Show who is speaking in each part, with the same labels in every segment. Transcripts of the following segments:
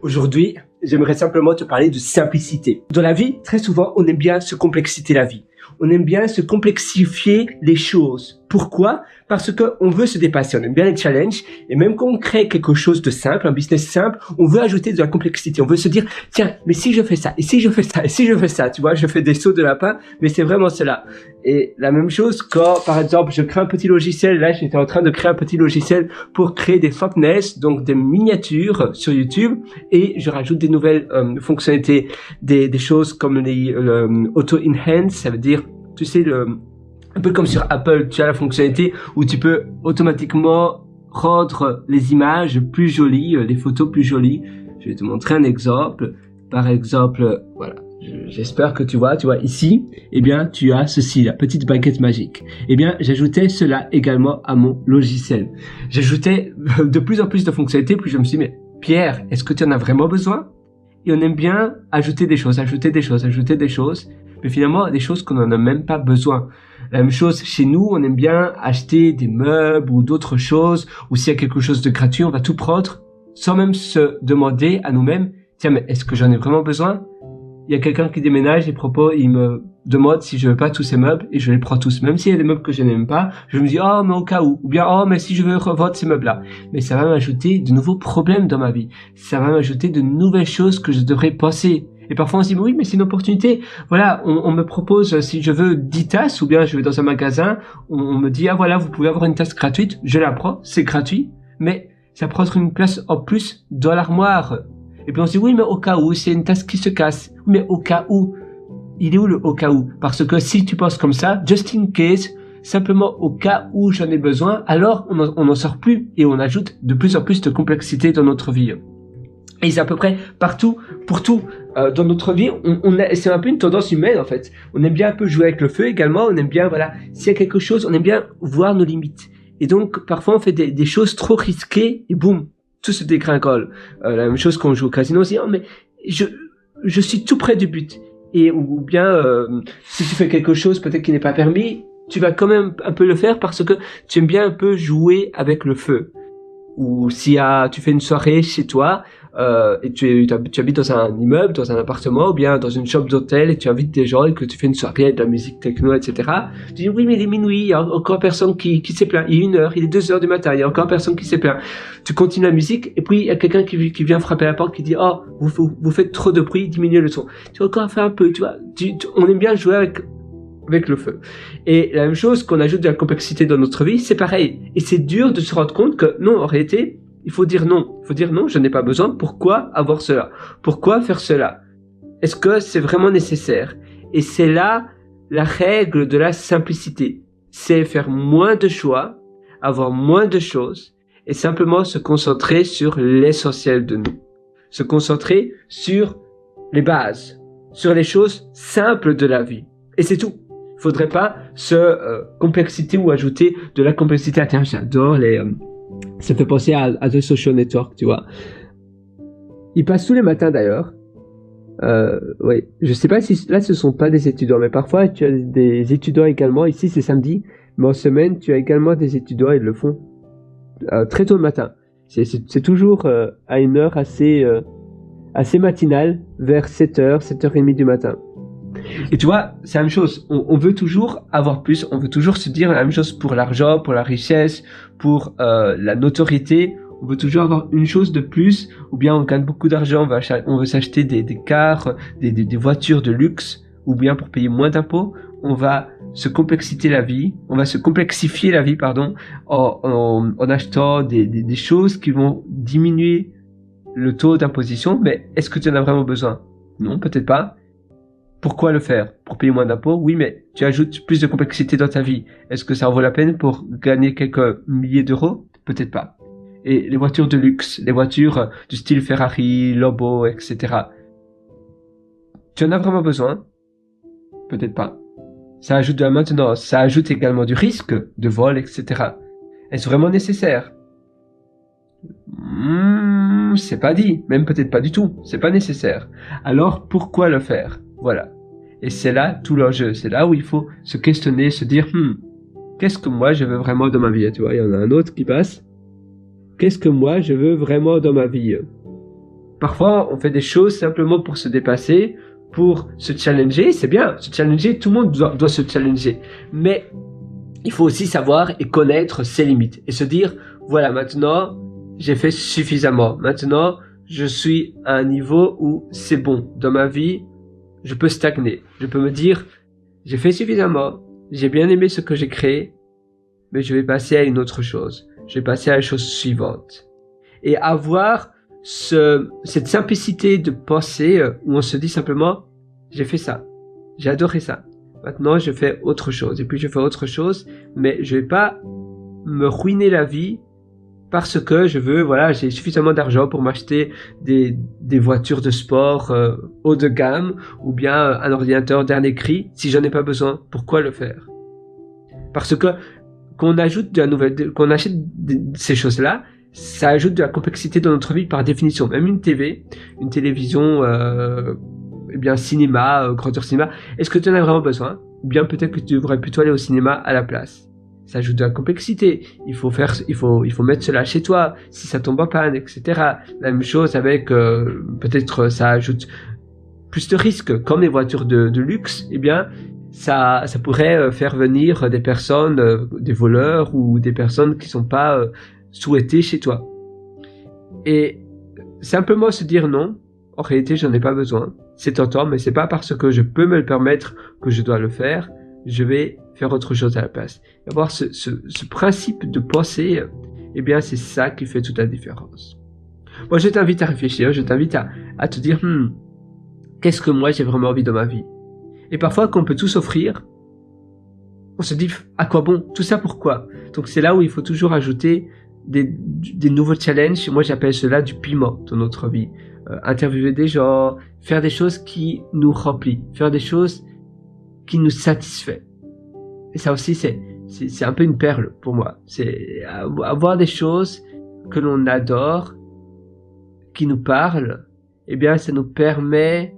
Speaker 1: Aujourd'hui, j'aimerais simplement te parler de simplicité. Dans la vie, très souvent, on aime bien se complexiter la vie. On aime bien se complexifier les choses. Pourquoi? Parce que on veut se dépasser, on aime bien les challenges, et même quand on crée quelque chose de simple, un business simple, on veut ajouter de la complexité. On veut se dire, tiens, mais si je fais ça, et si je fais ça, et si je fais ça, tu vois, je fais des sauts de lapin, mais c'est vraiment cela. Et la même chose quand, par exemple, je crée un petit logiciel, là, j'étais en train de créer un petit logiciel pour créer des thumbnails, donc des miniatures sur YouTube, et je rajoute des nouvelles fonctionnalités, des choses comme les auto-enhance, ça veut dire, tu sais, un peu comme sur Apple, tu as la fonctionnalité où tu peux automatiquement rendre les images plus jolies, les photos plus jolies. Je vais te montrer un exemple. Par exemple, voilà, j'espère que tu vois ici, eh bien, tu as ceci, la petite baguette magique. Eh bien, j'ajoutais cela également à mon logiciel. J'ajoutais de plus en plus de fonctionnalités, puis je me suis dit, mais Pierre, est-ce que tu en as vraiment besoin? Et on aime bien ajouter des choses, mais finalement, des choses qu'on n'en a même pas besoin. La même chose chez nous, on aime bien acheter des meubles ou d'autres choses, ou s'il y a quelque chose de gratuit, on va tout prendre, sans même se demander à nous-mêmes, tiens, mais est-ce que j'en ai vraiment besoin? Il y a quelqu'un qui déménage et il me demande si je veux pas tous ces meubles, et je les prends tous. Même s'il y a des meubles que je n'aime pas, je me dis, oh, mais au cas où. Ou bien, oh, mais si je veux revendre ces meubles-là. Mais ça va m'ajouter de nouveaux problèmes dans ma vie. Ça va m'ajouter de nouvelles choses que je devrais penser. Et parfois on se dit, oui, mais c'est une opportunité. Voilà, on me propose, si je veux 10 tasses, ou bien je vais dans un magasin, on me dit, ah voilà, vous pouvez avoir une tasse gratuite. Je la prends, c'est gratuit, mais ça prend une place en plus dans l'armoire. Et puis on se dit, oui, mais au cas où, c'est une tasse qui se casse. Mais au cas où, il est où le au cas où? Parce que si tu penses comme ça, just in case, simplement au cas où j'en ai besoin, alors on n'en sort plus et on ajoute de plus en plus de complexité dans notre vie. Et c'est à peu près partout, pour tout, dans notre vie, c'est un peu une tendance humaine en fait. On aime bien un peu jouer avec le feu également, on aime bien, voilà, s'il y a quelque chose, on aime bien voir nos limites. Et donc, parfois on fait des choses trop risquées et boum, tout se dégringole. La même chose quand on joue au casino, on se dit, oh mais je suis tout près du but. Et ou bien, si tu fais quelque chose peut-être qui n'est pas permis, tu vas quand même un peu le faire parce que tu aimes bien un peu jouer avec le feu. Ou si tu fais une soirée chez toi et tu habites dans un immeuble, dans un appartement ou bien dans une chambre d'hôtel et tu invites des gens et que tu fais une soirée avec de la musique techno, etc. Tu dis oui mais il est minuit, il y a encore personne qui s'est plaint, il est 1h, il est 2h du matin, il y a encore personne qui s'est plaint. Tu continues la musique et puis il y a quelqu'un qui vient frapper à la porte qui dit oh vous faites trop de bruit, diminuez le son. Tu vas encore faire un peu, tu vois, on aime bien jouer avec le feu. Et la même chose, qu'on ajoute de la complexité dans notre vie, c'est pareil. Et c'est dur de se rendre compte que non, en réalité, il faut dire non. Il faut dire non, je n'ai pas besoin. Pourquoi avoir cela? Pourquoi faire cela? Est-ce que c'est vraiment nécessaire? Et c'est là la règle de la simplicité. C'est faire moins de choix, avoir moins de choses et simplement se concentrer sur l'essentiel de nous. Se concentrer sur les bases, sur les choses simples de la vie. Et c'est tout. Il faudrait pas se complexité ou ajouter de la complexité. Ah tiens, j'adore ça fait penser à The Social Network, tu vois. Ils passent tous les matins d'ailleurs. Oui, je sais pas si là ce sont pas des étudiants, mais parfois tu as des étudiants également. Ici c'est samedi, mais en semaine tu as également des étudiants. Ils le font très tôt le matin. C'est toujours à une heure assez matinale, vers 7h, 7h30 du matin. Et tu vois, c'est la même chose. On veut toujours avoir plus. On veut toujours se dire la même chose pour l'argent, pour la richesse, pour la notoriété. On veut toujours avoir une chose de plus. Ou bien on gagne beaucoup d'argent. On veut s'acheter des cars, des voitures de luxe. Ou bien pour payer moins d'impôts. On va se complexifier la vie. En achetant des choses qui vont diminuer le taux d'imposition. Mais est-ce que tu en as vraiment besoin? Non, peut-être pas. Pourquoi le faire? Pour payer moins d'impôts? Oui, mais tu ajoutes plus de complexité dans ta vie. Est-ce que ça en vaut la peine pour gagner quelques milliers d'euros? Peut-être pas. Et les voitures de luxe, les voitures du style Ferrari, Lambo, etc. Tu en as vraiment besoin? Peut-être pas. Ça ajoute de la maintenance, ça ajoute également du risque de vol, etc. Est-ce vraiment nécessaire? C'est pas dit, même peut-être pas du tout. C'est pas nécessaire. Alors pourquoi le faire? Voilà. Et c'est là tout l'enjeu. C'est là où il faut se questionner, se dire, qu'est-ce que moi je veux vraiment dans ma vie? Tu vois, il y en a un autre qui passe. Qu'est-ce que moi je veux vraiment dans ma vie? parfois, on fait des choses simplement pour se dépasser, pour se challenger. C'est bien, se challenger, tout le monde doit se challenger. Mais il faut aussi savoir et connaître ses limites et se dire, voilà, maintenant, j'ai fait suffisamment. Maintenant, je suis à un niveau où c'est bon. Dans ma vie, je peux stagner. Je peux me dire, j'ai fait suffisamment, j'ai bien aimé ce que j'ai créé, mais je vais passer à une autre chose. Je vais passer à la chose suivante. Et avoir cette simplicité de pensée où on se dit simplement, j'ai fait ça, j'ai adoré ça. Maintenant, je fais autre chose. Et puis, je fais autre chose, mais je vais pas me ruiner la vie parce que je veux, voilà, j'ai suffisamment d'argent pour m'acheter des voitures de sport haut de gamme ou bien un ordinateur dernier cri. Si j'en ai pas besoin, pourquoi le faire? Parce que qu'on ajoute qu'on achète ces choses-là, ça ajoute de la complexité dans notre vie par définition. Même une TV, une télévision, eh bien cinéma, grandeur cinéma. Est-ce que tu en as vraiment besoin? Ou bien peut-être que tu devrais plutôt aller au cinéma à la place. Ça ajoute de la complexité. Il faut mettre cela chez toi, si ça tombe en panne, etc. La même chose avec, peut-être ça ajoute plus de risques. Comme les voitures de luxe, eh bien, ça pourrait faire venir des personnes, des voleurs ou des personnes qui sont pas souhaitées chez toi. Et simplement se dire non, en réalité, j'en ai pas besoin. C'est tentant, mais c'est pas parce que je peux me le permettre que je dois le faire. Je vais faire autre chose à la place. Et avoir ce principe de pensée, eh bien, c'est ça qui fait toute la différence. Moi, je t'invite à réfléchir, je t'invite à te dire, qu'est-ce que moi j'ai vraiment envie dans ma vie? Et parfois, qu'on peut tout s'offrir, on se dit, à quoi bon? Tout ça pourquoi? Donc, c'est là où il faut toujours ajouter des nouveaux challenges. Moi, j'appelle cela du piment dans notre vie. Interviewer des gens, faire des choses qui nous remplissent, faire des choses qui nous satisfait. Et ça aussi, c'est un peu une perle pour moi. C'est avoir des choses que l'on adore, qui nous parlent, eh bien, ça nous permet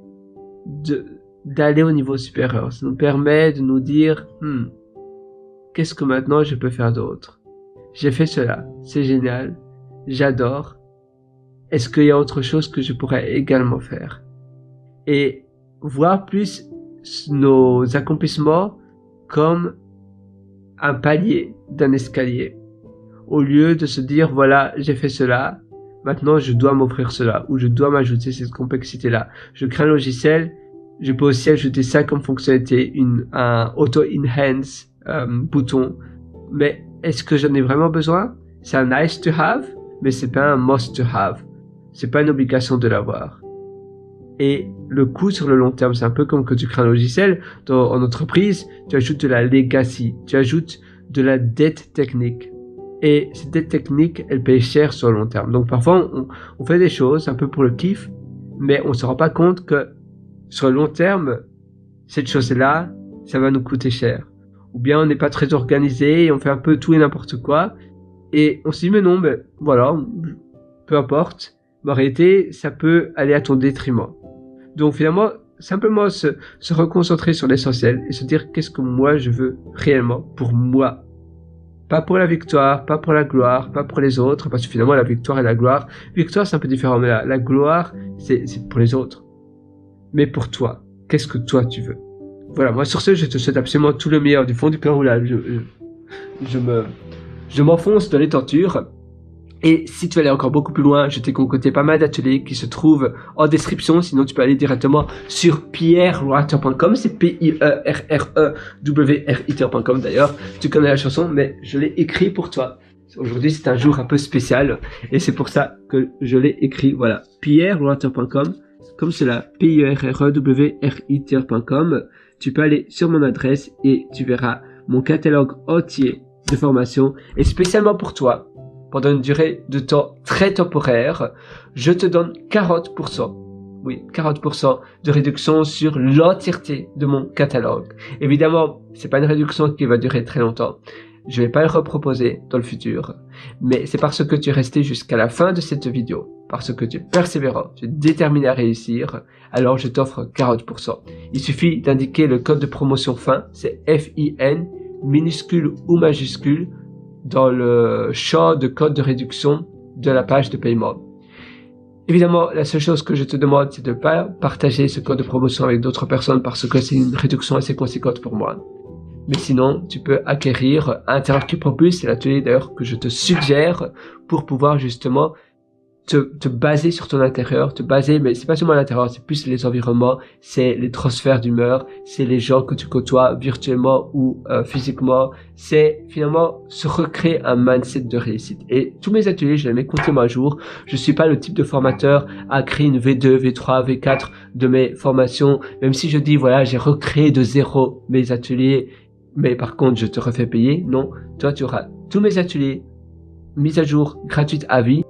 Speaker 1: d'aller au niveau supérieur. Ça nous permet de nous dire, qu'est-ce que maintenant je peux faire d'autre? J'ai fait cela, c'est génial, j'adore. Est-ce qu'il y a autre chose que je pourrais également faire? Et voir plus nos accomplissements comme un palier d'un escalier. Au lieu de se dire, voilà, j'ai fait cela, maintenant je dois m'offrir cela, ou je dois m'ajouter cette complexité-là. Je crée un logiciel, je peux aussi ajouter ça comme fonctionnalité, un auto-enhance bouton. Mais est-ce que j'en ai vraiment besoin? C'est un nice to have, mais c'est pas un must to have. C'est pas une obligation de l'avoir. Et le coût sur le long terme, c'est un peu comme quand tu crées un logiciel en entreprise, tu ajoutes de la legacy, tu ajoutes de la dette technique. Et cette dette technique, elle paye cher sur le long terme. Donc parfois, on fait des choses un peu pour le kiff, mais on se rend pas compte que sur le long terme, cette chose-là, ça va nous coûter cher. Ou bien on n'est pas très organisé et on fait un peu tout et n'importe quoi. Et on se dit, mais non, mais voilà, peu importe. Mais en réalité, ça peut aller à ton détriment. Donc finalement, simplement se reconcentrer sur l'essentiel et se dire qu'est-ce que moi je veux réellement pour moi. Pas pour la victoire, pas pour la gloire, pas pour les autres, parce que finalement la victoire et la gloire, victoire c'est un peu différent, mais la gloire c'est pour les autres. Mais pour toi, qu'est-ce que toi tu veux? Voilà, moi sur ce, je te souhaite absolument tout le meilleur du fond du cœur. Là, je m'enfonce dans les tentures. Et si tu veux aller encore beaucoup plus loin, je t'ai concocté pas mal d'ateliers qui se trouvent en description. Sinon, tu peux aller directement sur pierrewriter.com. C'est pierrewriter.com d'ailleurs. Tu connais la chanson, mais je l'ai écrit pour toi. Aujourd'hui, c'est un jour un peu spécial. Et c'est pour ça que je l'ai écrit. Voilà. pierrewriter.com. Comme cela. pierrewriter.com. Tu peux aller sur mon adresse et tu verras mon catalogue entier de formation. Et spécialement pour toi, pendant une durée de temps très temporaire, je te donne 40%. Oui, 40% de réduction sur l'entièreté de mon catalogue. Évidemment, c'est pas une réduction qui va durer très longtemps. Je vais pas le reproposer dans le futur. Mais c'est parce que tu es resté jusqu'à la fin de cette vidéo, parce que tu es persévérant, tu es déterminé à réussir, alors je t'offre 40%. Il suffit d'indiquer le code de promotion FIN, c'est FIN, minuscule ou majuscule, dans le champ de code de réduction de la page de paiement. Évidemment, la seule chose que je te demande, c'est de ne pas partager ce code de promotion avec d'autres personnes parce que c'est une réduction assez conséquente pour moi. Mais sinon, tu peux acquérir Interactive Propulse, c'est l'atelier d'ailleurs que je te suggère pour pouvoir justement te baser sur ton intérieur, mais c'est pas seulement l'intérieur, c'est plus les environnements, c'est les transferts d'humeur, c'est les gens que tu côtoies virtuellement ou physiquement, c'est finalement se recréer un mindset de réussite. Et tous mes ateliers, je les mets complètement à jour. Je suis pas le type de formateur à créer une V2, V3, V4 de mes formations, même si je dis voilà, j'ai recréé de zéro mes ateliers, mais par contre je te refais payer. Non, toi tu auras tous mes ateliers mis à jour, gratuites à vie.